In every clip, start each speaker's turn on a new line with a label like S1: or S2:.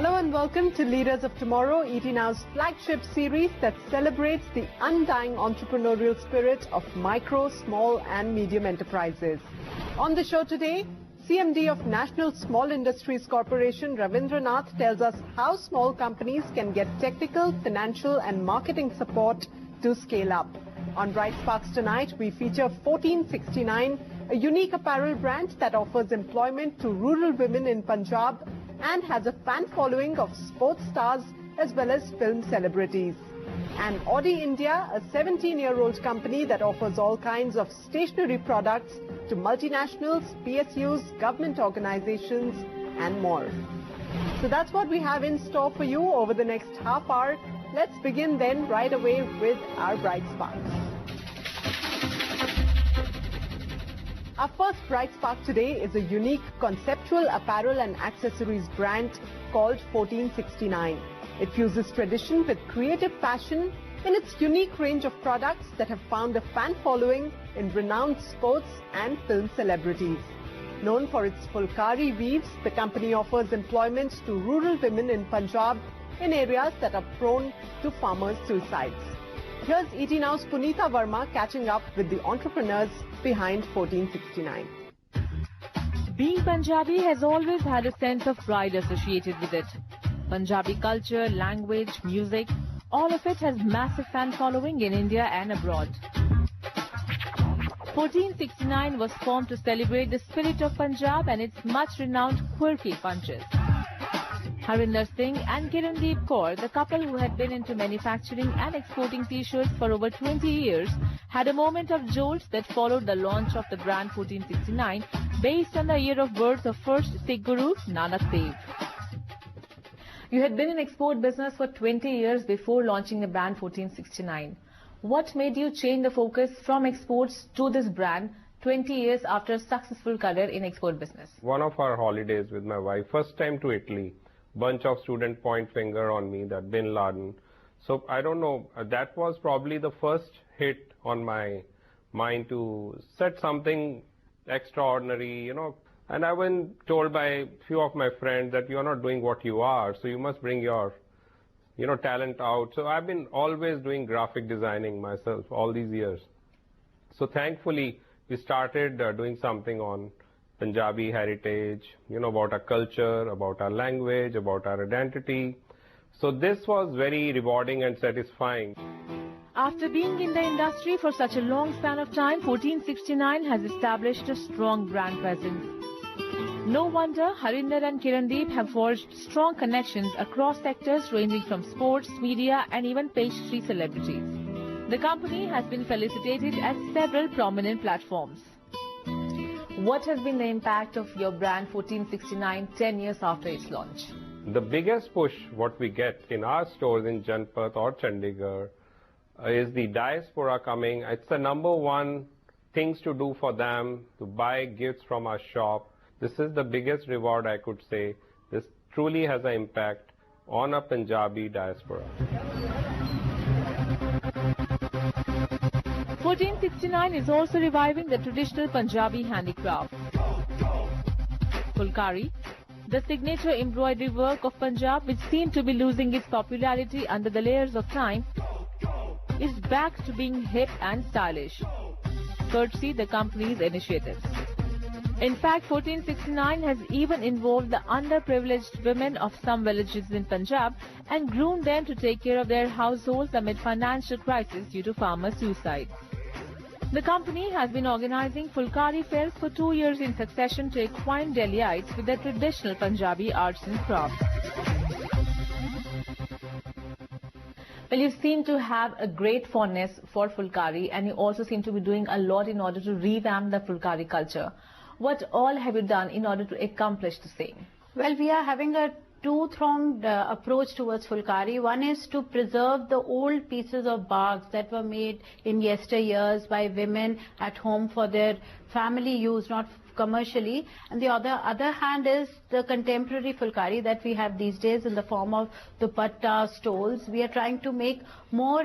S1: Hello and welcome to Leaders of Tomorrow, ET Now's flagship series that celebrates the undying entrepreneurial spirit of micro, small and medium enterprises. On the show today, CMD of National Small Industries Corporation, Ravindranath, tells us how small companies can get technical, financial and marketing support to scale up. On Bright Sparks tonight, we feature 1469, a unique apparel brand that offers employment to rural women in Punjab and has a fan following of sports stars as well as film celebrities. And Audi India, a 17-year-old company that offers all kinds of stationery products to multinationals, PSUs, government organizations and more. So that's what we have in store for you over the next half hour. Let's begin then right away with our Bright Sparks. Our first Bright Spark today is a unique conceptual apparel and accessories brand called 1469. It fuses tradition with creative passion in its unique range of products that have found a fan following in renowned sports and film celebrities. Known for its Fulkari weaves, the company offers employment to rural women in Punjab in areas that are prone to farmers' suicides. Here's ET Now's Punita Verma catching up with the entrepreneurs behind 1469.
S2: Being Punjabi has always had a sense of pride associated with it. Punjabi culture, language, music, all of it has massive fan following in India and abroad. 1469 was formed to celebrate the spirit of Punjab and its much renowned quirky punches. Harinder Singh and Kirandeep Kaur, the couple who had been into manufacturing and exporting t-shirts for over 20 years, had a moment of jolt that followed the launch of the brand 1469 based on the year of birth of first Sikh Guru, Nanak Dev. You had been in export business for 20 years before launching the brand 1469. What made you change the focus from exports to this brand 20 years after a successful career in export business?
S3: One of our holidays with my wife, first time to Italy, bunch of students point finger on me that Bin Laden. So I don't know, that was probably the first hit on my mind to set something extraordinary, And I was told by a few of my friends that you're not doing what you are, so you must bring your, talent out. So I've been always doing graphic designing myself all these years. So thankfully, we started doing something on Punjabi heritage, about our culture, about our language, about our identity. So this was very rewarding and satisfying.
S2: After being in the industry for such a long span of time, 1469 has established a strong brand presence. No wonder Harinder and Kirandeep have forged strong connections across sectors ranging from sports, media and even pastry celebrities. The company has been felicitated at several prominent platforms. What has been the impact of your brand 1469 10 years after its launch?
S3: The biggest push what we get in our stores in Janpath or Chandigarh is the diaspora coming. It's the number one things to do for them, to buy gifts from our shop. This is the biggest reward I could say. This truly has an impact on a Punjabi diaspora.
S2: 1469 is also reviving the traditional Punjabi handicraft. Fulkari, the signature embroidery work of Punjab, which seemed to be losing its popularity under the layers of time, is back to being hip and stylish, courtesy the company's initiatives. In fact, 1469 has even involved the underprivileged women of some villages in Punjab and groomed them to take care of their households amid financial crisis due to farmer suicide. The company has been organizing Fulkari fairs for 2 years in succession to acquaint Delhiites with their traditional Punjabi arts and crafts. Well, you seem to have a great fondness for Fulkari and you also seem to be doing a lot in order to revamp the Fulkari culture. What all have you done in order to accomplish the same?
S4: Well, we are having a two-pronged approach towards Fulkari. One is to preserve the old pieces of bags that were made in yesteryears by women at home for their family use, not commercially. And the other hand is the contemporary Fulkari that we have these days in the form of dupatta, stoles. We are trying to make more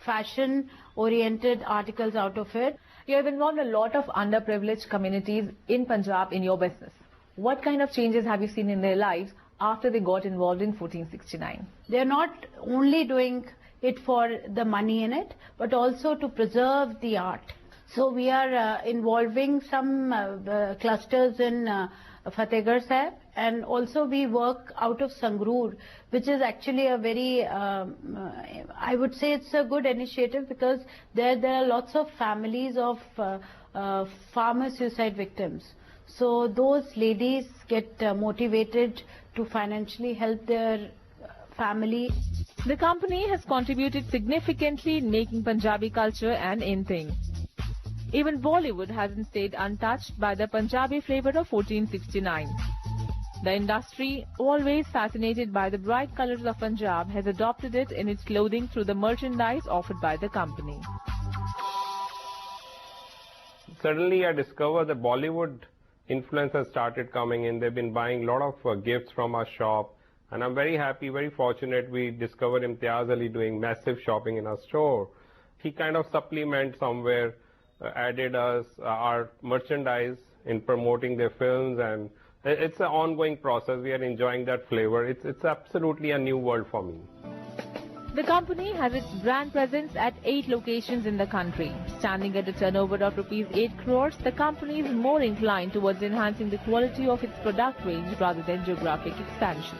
S4: fashion-oriented articles out of it.
S2: You have involved a lot of underprivileged communities in Punjab in your business. What kind of changes have you seen in their lives after they got involved in 1469?
S4: They're not only doing it for the money in it, but also to preserve the art. So we are involving some clusters in Fatehgarh Sahib, and also we work out of Sangrur, which is actually a very, I would say it's a good initiative, because there are lots of families of farmer suicide victims. So those ladies get motivated to financially help their family.
S2: The company has contributed significantly in making Punjabi culture an in thing. Even Bollywood hasn't stayed untouched by the Punjabi flavor of 1469. The industry, always fascinated by the bright colors of Punjab, has adopted it in its clothing through the merchandise offered by the company.
S3: Suddenly I discovered that Bollywood influence has started coming in. They've been buying a lot of gifts from our shop, and I'm very happy, very fortunate we discovered Imtiaz Ali doing massive shopping in our store. He kind of supplement somewhere, added us our merchandise in promoting their films, and it's an ongoing process. We are enjoying that flavor. It's absolutely a new world for me.
S2: The company has its brand presence at 8 locations in the country. Standing at a turnover of rupees 8 crores, the company is more inclined towards enhancing the quality of its product range rather than geographic expansion.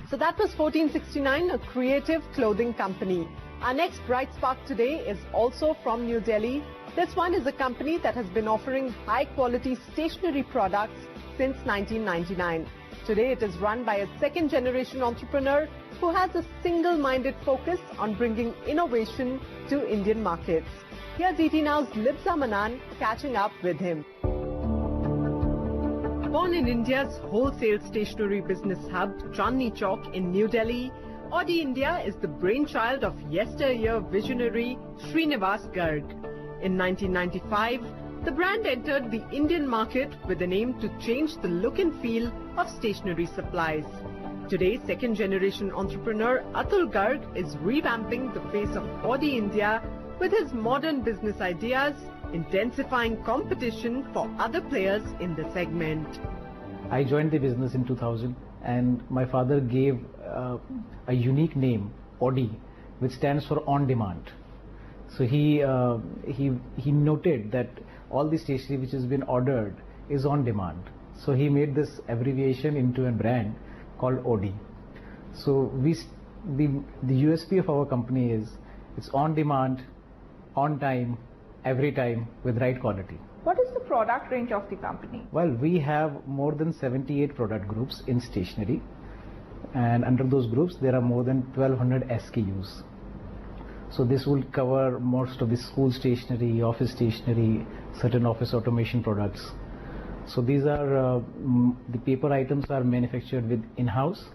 S1: So that was 1469, a creative clothing company. Our next bright spark today is also from New Delhi. This one is a company that has been offering high-quality stationery products since 1999. Today it is run by a second-generation entrepreneur who has a single-minded focus on bringing innovation to Indian markets. Here's ET Now's Libza Manan catching up with him. Born in India's wholesale stationery business hub, Chandni Chowk in New Delhi, Audi India is the brainchild of yesteryear visionary Srinivas Garg. In 1995, the brand entered the Indian market with an aim to change the look and feel of stationery supplies. Today, second-generation entrepreneur Atul Garg is revamping the face of Audi India with his modern business ideas, intensifying competition for other players in the segment.
S5: I joined the business in 2000, and my father gave a unique name, Audi, which stands for on demand. So he noted that all the stationery which has been ordered is on demand. So he made this abbreviation into a brand called Audi. So the USP of our company is it's on demand, on time, every time, with right quality.
S6: What is the product range of the company?
S5: Well, we have more than 78 product groups in stationery, and under those groups there are more than 1200 SKUs. So this will cover most of the school stationery, office stationery, certain office automation products. So these are the paper items are manufactured with in-house,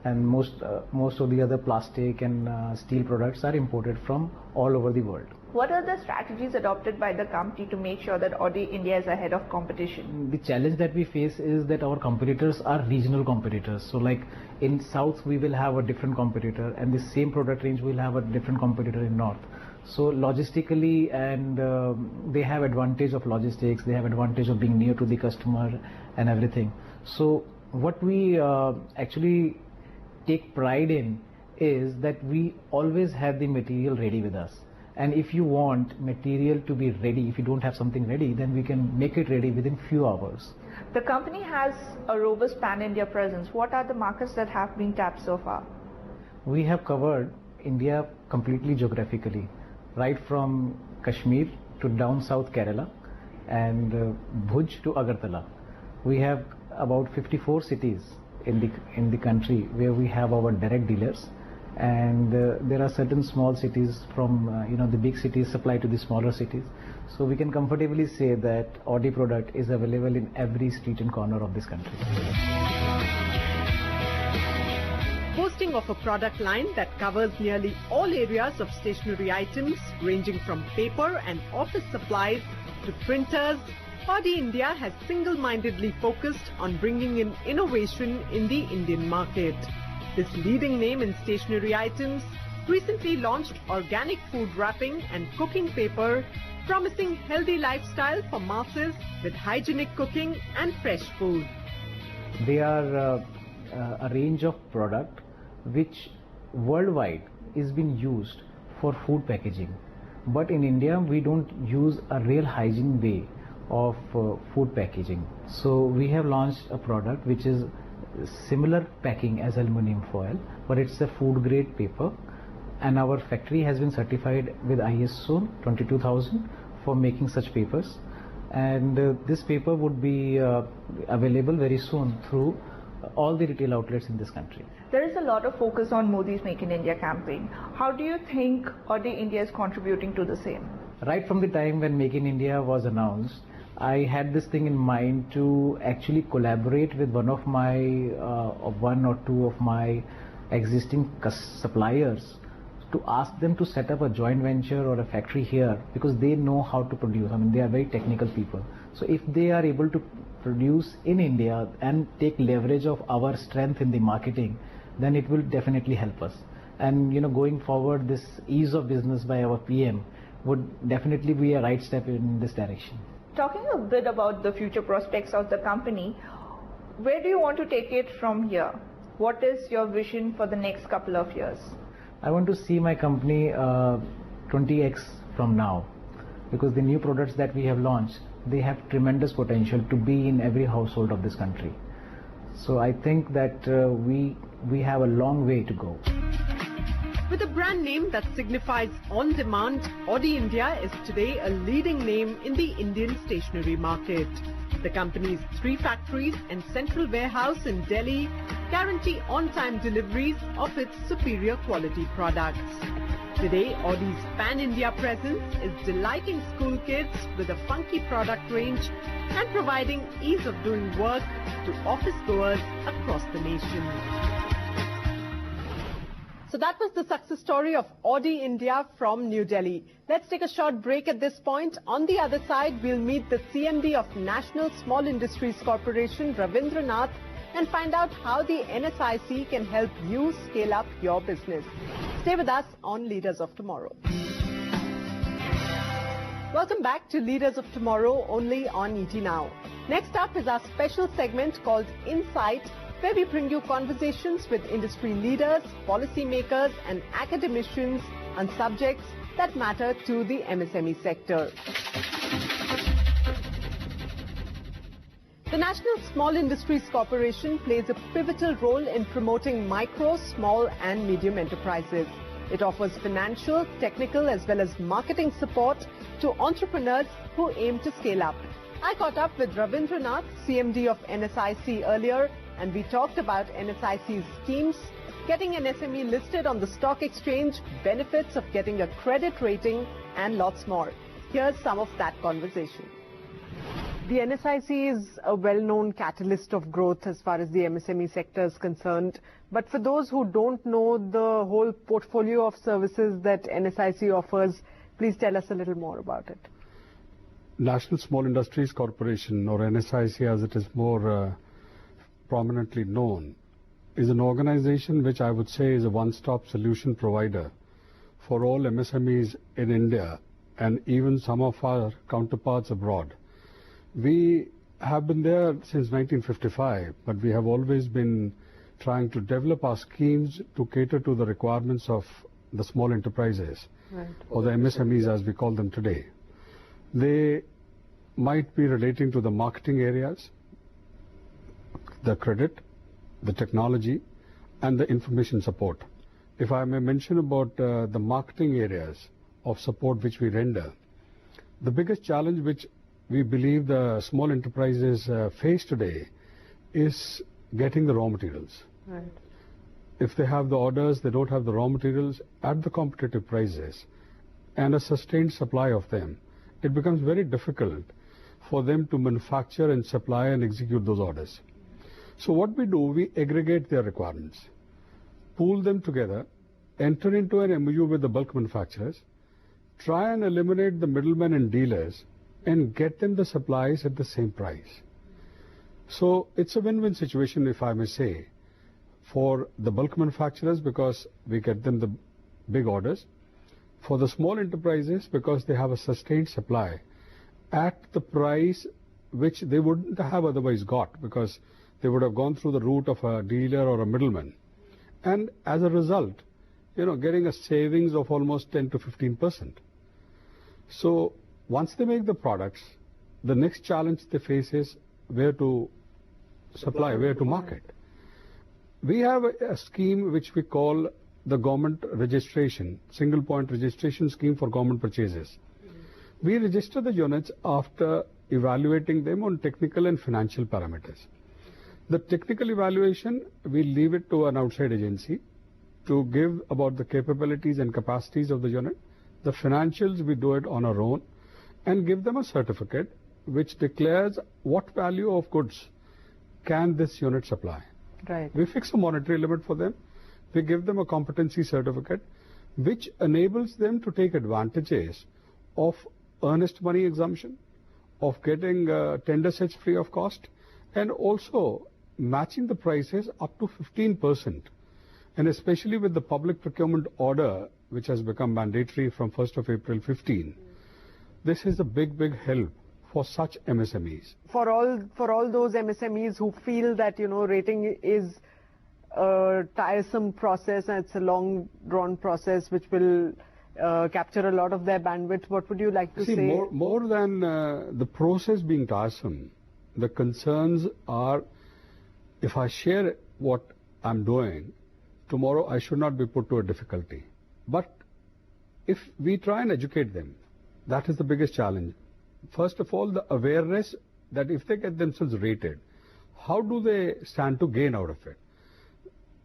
S5: and most of the other plastic and steel products are imported from all over the world.
S6: What are the strategies adopted by the company to make sure that Audi India is ahead of competition?
S5: The challenge that we face is that our competitors are regional competitors. So like in South we will have a different competitor, and the same product range will have a different competitor in North. So logistically, and they have advantage of logistics, they have advantage of being near to the customer and everything. So what we actually take pride in is that we always have the material ready with us. And if you want material to be ready, if you don't have something ready, then we can make it ready within few hours.
S6: The company has a robust pan-India presence. What are the markets that have been tapped so far?
S5: We have covered India completely geographically, right from Kashmir to down south Kerala and Bhuj to Agartala. We have about 54 cities in the country where we have our direct dealers. And there are certain small cities from the big cities supply to the smaller cities. So we can comfortably say that Audi product is available in every street and corner of this country.
S1: Boasting of a product line that covers nearly all areas of stationery items, ranging from paper and office supplies to printers, Audi India has single-mindedly focused on bringing in innovation in the Indian market. This leading name in stationery items recently launched organic food wrapping and cooking paper, promising healthy lifestyle for masses with hygienic cooking and fresh food.
S5: They are a range of product which worldwide is being used for food packaging. But in India, we don't use a real hygiene way of food packaging. So we have launched a product which is similar packing as aluminum foil, but it's a food grade paper, and our factory has been certified with ISO 22000 for making such papers, and this paper would be available very soon through all the retail outlets in this country.
S6: There is a lot of focus on Modi's Make in India campaign. How do you think Audi India is contributing to the same?
S5: Right from the time when Make in India was announced, I had this thing in mind to actually collaborate with one or two of my existing suppliers to ask them to set up a joint venture or a factory here, because they know how to produce. I mean, they are very technical people. So if they are able to produce in India and take leverage of our strength in the marketing, then it will definitely help us. And going forward, this ease of business by our PM would definitely be a right step in this direction.
S6: Talking a bit about the future prospects of the company, where do you want to take it from here? What is your vision for the next couple of years?
S5: I want to see my company 20x from now, because the new products that we have launched, they have tremendous potential to be in every household of this country. So I think that we have a long way to go.
S1: With a brand name that signifies on demand, Audi India is today a leading name in the Indian stationery market. The company's 3 factories and central warehouse in Delhi guarantee on-time deliveries of its superior quality products. Today, Audi's pan-India presence is delighting school kids with a funky product range and providing ease of doing work to office goers across the nation. So that was the success story of Audi India from New Delhi. Let's take a short break at this point. On the other side, we'll meet the CMD of National Small Industries Corporation, Ravindranath, and find out how the NSIC can help you scale up your business. Stay with us on Leaders of Tomorrow. Welcome back to Leaders of Tomorrow, only on ET Now. Next up is our special segment called Insight, where we bring you conversations with industry leaders, policymakers and academicians on subjects that matter to the MSME sector. The National Small Industries Corporation plays a pivotal role in promoting micro, small and medium enterprises. It offers financial, technical as well as marketing support to entrepreneurs who aim to scale up. I caught up with Ravindranath, CMD of NSIC earlier, and we talked about NSIC's schemes, getting an SME listed on the stock exchange, benefits of getting a credit rating, and lots more. Here's some of that conversation. The NSIC is a well-known catalyst of growth as far as the MSME sector is concerned. But for those who don't know the whole portfolio of services that NSIC offers, please tell us a little more about it.
S7: National Small Industries Corporation, or NSIC as it is more prominently known, is an organization which I would say is a one-stop solution provider for all MSMEs in India and even some of our counterparts abroad. We have been there since 1955, but we have always been trying to develop our schemes to cater to the requirements of the small enterprises, right, or the MSMEs as we call them today. They might be relating to the marketing areas, the credit, the technology, and the information support. If I may mention about the marketing areas of support which we render, the biggest challenge which we believe the small enterprises face today is getting the raw materials. Right. If they have the orders, they don't have the raw materials at the competitive prices and a sustained supply of them, it becomes very difficult for them to manufacture and supply and execute those orders. So what we do, we aggregate their requirements, pool them together, enter into an MOU with the bulk manufacturers, try and eliminate the middlemen and dealers, and get them the supplies at the same price. So it's a win-win situation, if I may say, for the bulk manufacturers because we get them the big orders, for the small enterprises because they have a sustained supply at the price which they wouldn't have otherwise got, because They would have gone through the route of a dealer or a middleman. And as a result, getting a savings of almost 10 to 15%. So once they make the products, the next challenge they face is where to supply, where to market. We have a scheme which we call the government registration, single point registration scheme for government purchases. We register the units after evaluating them on technical and financial parameters. The technical evaluation, we leave it to an outside agency to give about the capabilities and capacities of the unit. The financials, we do it on our own and give them a certificate which declares what value of goods can this unit supply.
S1: Right.
S7: We fix a monetary limit for them. We give them a competency certificate which enables them to take advantages of earnest money exemption, of getting tender sets free of cost, and also matching the prices up to 15%. And especially with the public procurement order, which has become mandatory from 1st of April 15, this is a big, big help for such MSMEs.
S1: For all those MSMEs who feel that, rating is a tiresome process and it's a long drawn process which will capture a lot of their bandwidth, what would you like to say?
S7: More than the process being tiresome, the concerns are, if I share what I'm doing, tomorrow I should not be put to a difficulty. But if we try and educate them, that is the biggest challenge. First of all, the awareness that if they get themselves rated, how do they stand to gain out of it?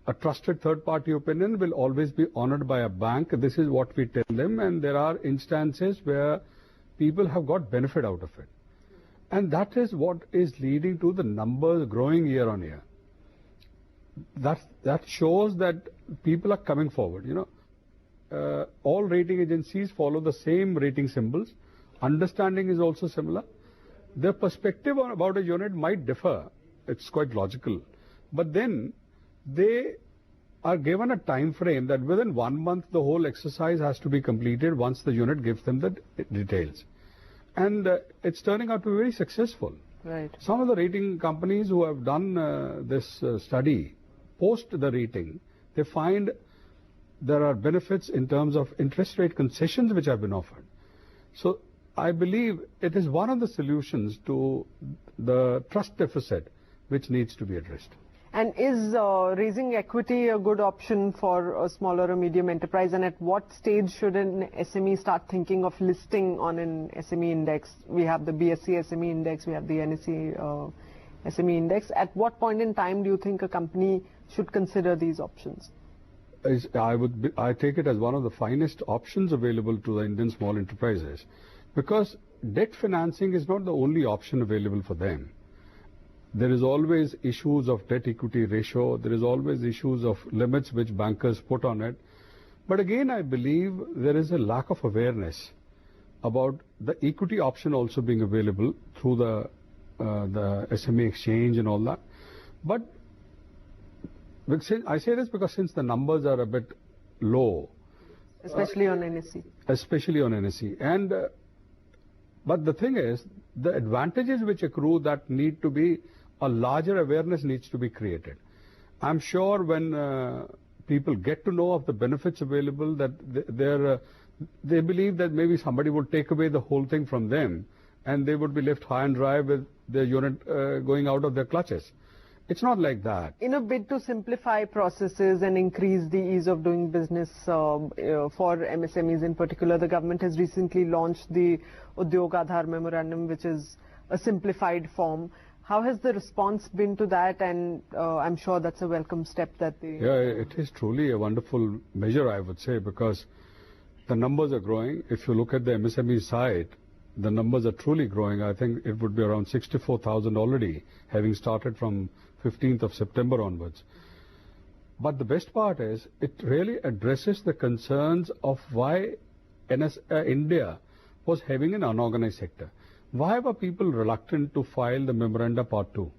S7: A trusted third-party opinion will always be honored by a bank. This is what we tell them, and there are instances where people have got benefit out of it. And that is what is leading to the numbers growing year on year. That shows that people are coming forward. All rating agencies follow the same rating symbols. Understanding is also similar. Their perspective about a unit might differ. It's quite logical. But then they are given a time frame that within 1 month the whole exercise has to be completed once the unit gives them the details. And it's turning out to be very successful.
S1: Right.
S7: Some of the rating companies who have done this study, post the rating, they find there are benefits in terms of interest rate concessions which have been offered. So I believe it is one of the solutions to the trust deficit which needs to be addressed.
S1: And is raising equity a good option for a smaller or medium enterprise? And at what stage should an SME start thinking of listing on an SME index? We have the BSE SME index, we have the NSE SME index. At what point in time do you think a company should consider these options?
S7: I take it as one of the finest options available to the Indian small enterprises, because debt financing is not the only option available for them. There is always issues of debt equity ratio. There is always issues of limits which bankers put on it. But again, I believe there is a lack of awareness about the equity option also being available through the SME exchange and all that. But I say this because since the numbers are a bit low,
S1: especially on NSE.
S7: Especially on NSE. And but the thing is, the advantages which accrue that need to be, a larger awareness needs to be created. I'm sure when people get to know of the benefits available, that they believe that maybe somebody would take away the whole thing from them and they would be left high and dry with their unit going out of their clutches. It's not like that. In
S1: a bid to simplify processes and increase the ease of doing business for MSMEs in particular, the government has recently launched the Udyog Aadhar Memorandum, which is a simplified form. How has the response been to that? And I'm sure that's a welcome step that they...
S7: Yeah, it is truly a wonderful measure, I would say, because the numbers are growing. If you look at the MSME side, the numbers are truly growing. I think it would be around 64,000 already, having started from 15th of September onwards. But the best part is, it really addresses the concerns of why India was having an unorganized sector. Why were people reluctant to file the Memoranda Part 2?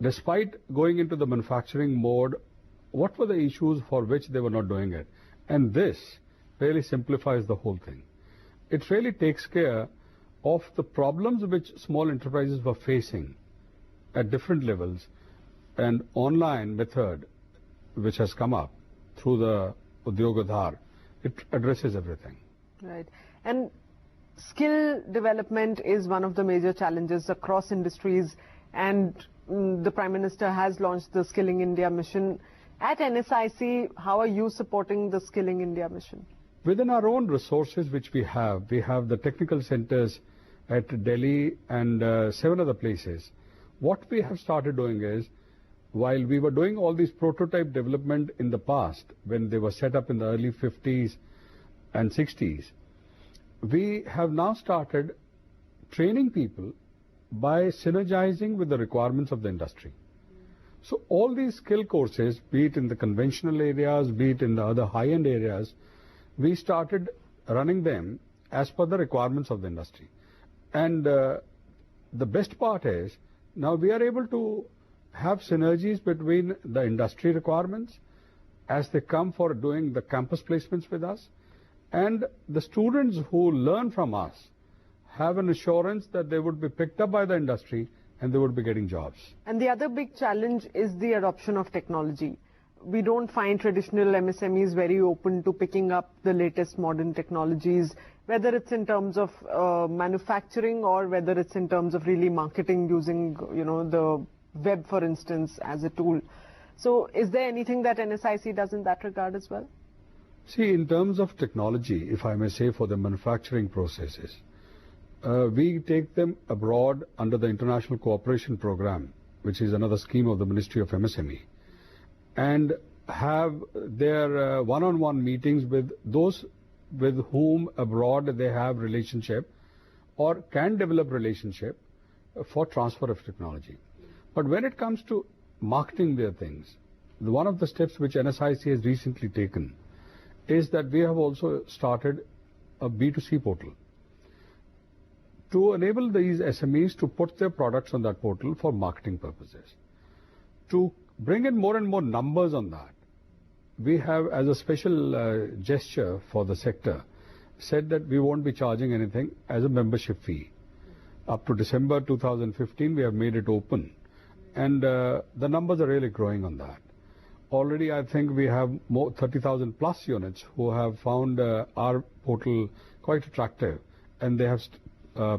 S7: Despite going into the manufacturing mode, what were the issues for which they were not doing it? And this really simplifies the whole thing. It really takes care of the problems which small enterprises were facing at different levels, and online method which has come up through the Udyog Aadhaar, it addresses everything.
S1: Right. And skill development is one of the major challenges across industries, and the Prime Minister has launched the Skilling India mission. At NSIC, how are you supporting the Skilling India mission?
S7: Within our own resources which we have the technical centers at Delhi and 7 other places. What we have started doing is, while we were doing all these prototype development in the past, when they were set up in the early 50s and 60s, we have now started training people by synergizing with the requirements of the industry. So all these skill courses, be it in the conventional areas, be it in the other high-end areas, we started running them as per the requirements of the industry. And the best part is, now we are able to have synergies between the industry requirements as they come for doing the campus placements with us, and the students who learn from us have an assurance that they would be picked up by the industry and they would be getting jobs.
S1: And the other big challenge is the adoption of technology. We don't find traditional MSMEs very open to picking up the latest modern technologies, whether it's in terms of manufacturing or whether it's in terms of really marketing using, the web, for instance, as a tool. So is there anything that NSIC does in that regard as well?
S7: See, in terms of technology, if I may say, for the manufacturing processes, we take them abroad under the International Cooperation Program, which is another scheme of the Ministry of MSME, and have their one-on-one meetings with those with whom abroad they have relationship or can develop relationship for transfer of technology. But when it comes to marketing their things, one of the steps which NSIC has recently taken is that we have also started a B2C portal to enable these SMEs to put their products on that portal for marketing purposes. To bring in more and more numbers on that, we have, as a special gesture for the sector, said that we won't be charging anything as a membership fee. Up to December 2015, we have made it open, and the numbers are really growing on that. Already, I think we have more 30,000 plus units who have found our portal quite attractive, and they have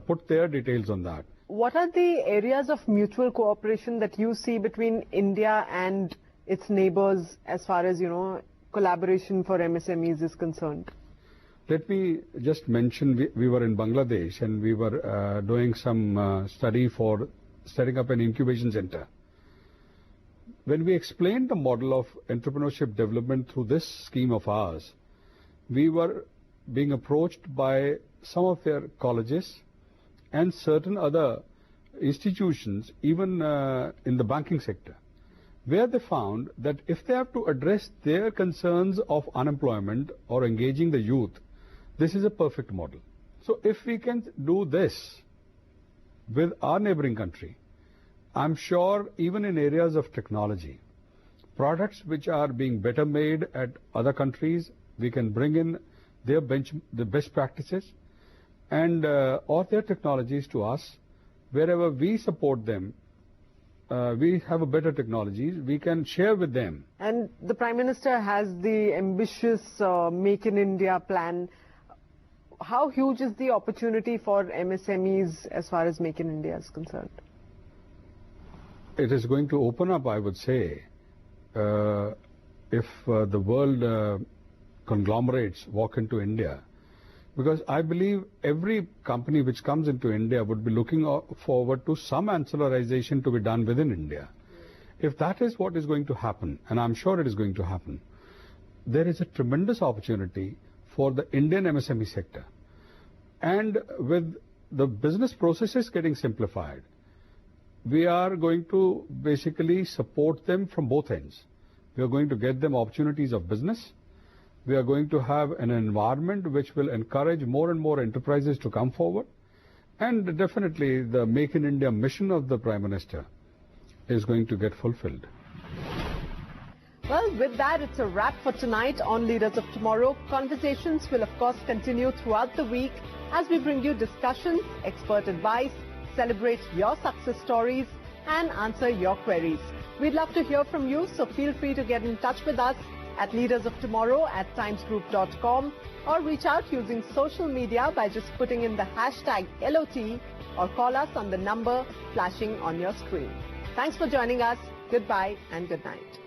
S7: put their details on that.
S1: What are the areas of mutual cooperation that you see between India and its neighbors as far as, collaboration for MSMEs is concerned?
S7: Let me just mention, we were in Bangladesh and we were doing some study for setting up an incubation center. When we explained the model of entrepreneurship development through this scheme of ours, we were being approached by some of their colleges and certain other institutions, even in the banking sector, where they found that if they have to address their concerns of unemployment or engaging the youth, this is a perfect model. So if we can do this with our neighboring country, I'm sure even in areas of technology, products which are being better made at other countries, we can bring in the best practices and or their technologies to us. Wherever we support them, we have a better technologies, we can share with them.
S1: And the Prime Minister has the ambitious Make in India plan. How huge is the opportunity for MSMEs as far as Make in India is concerned?
S7: It is going to open up, I would say, if the world conglomerates walk into India. Because I believe every company which comes into India would be looking forward to some ancillarization to be done within India. If that is what is going to happen, and I'm sure it is going to happen, there is a tremendous opportunity for the Indian MSME sector. And with the business processes getting simplified, we are going to basically support them from both ends. We are going to get them opportunities of business. We are going to have an environment which will encourage more and more enterprises to come forward. And definitely the Make in India mission of the Prime Minister is going to get fulfilled.
S1: Well, with that, it's a wrap for tonight on Leaders of Tomorrow. Conversations will, of course, continue throughout the week as we bring you discussions, expert advice, celebrate your success stories, and answer your queries. We'd love to hear from you, so feel free to get in touch with us at leadersoftomorrow@timesgroup.com or reach out using social media by just putting in the hashtag LOT or call us on the number flashing on your screen. Thanks for joining us. Goodbye and good night.